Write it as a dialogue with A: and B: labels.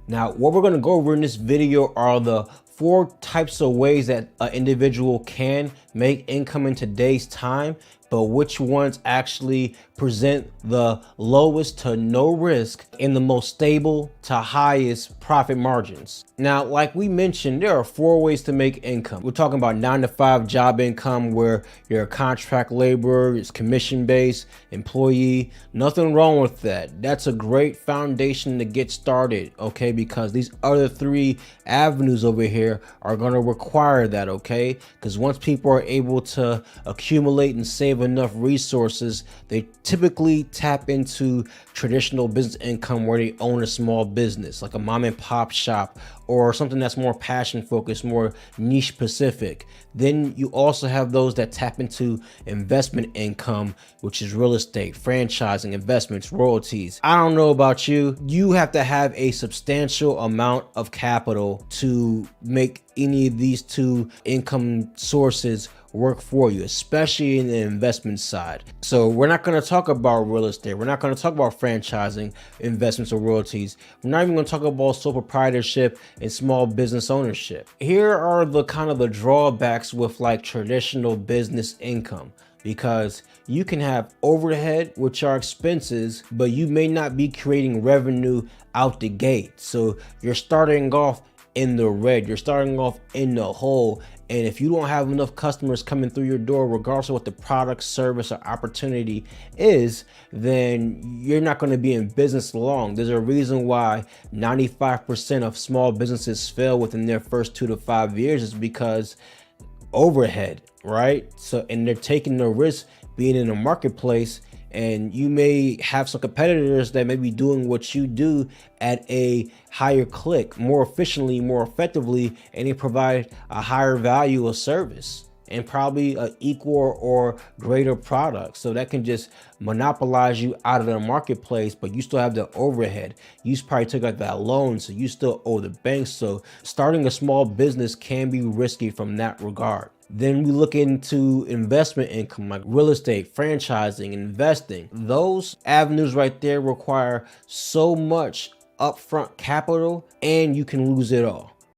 A: Now, what we're going to go over in this video are the 4 types of ways that an individual can make income in today's time, but which ones actually present the lowest to no risk and the most stable to highest profit margins. Now, like we mentioned, there are 4 ways to make income. We're talking about 9-to-5 job income where you're a contract laborer, it's commission-based, employee. Nothing wrong with that. That's a great foundation to get started, okay? Because these other 3 avenues over here are going to require that, okay? Because once people are able to accumulate and save enough resources, they typically tap into traditional business income where they own a small business like a mom and pop shop or something that's more passion focused, more niche specific. Then you also have those that tap into investment income, which is real estate, franchising, investments, royalties. I don't know about you. You have to have a substantial amount of capital to make any of these 2 income sources work for you, especially in the investment side. So we're not going to talk about real estate. We're not going to talk about franchising, investments, or royalties. We're not even going to talk about sole proprietorship and small business ownership. Here are the kind of the drawbacks with like traditional business income, because you can have overhead, which are expenses, but you may not be creating revenue out the gate. So you're starting off in the red, you're starting off in the hole. And if you don't have enough customers coming through your door, regardless of what the product, service, or opportunity is, then you're not going to be in business long. There's a reason why 95% of small businesses fail within their first 2 to 5 years is because overhead, right? So, and they're taking the risk being in the marketplace, and you may have some competitors that may be doing what you do at a higher click, more efficiently, more effectively, and they provide a higher value of service and probably an equal or greater product. So that can just monopolize you out of the marketplace, but you still have the overhead. You probably took out that loan, so you still owe the bank. So starting a small business can be risky from that regard. Then we look into investment income like real estate, franchising, investing. Those avenues right there require so much upfront capital and you can lose it all.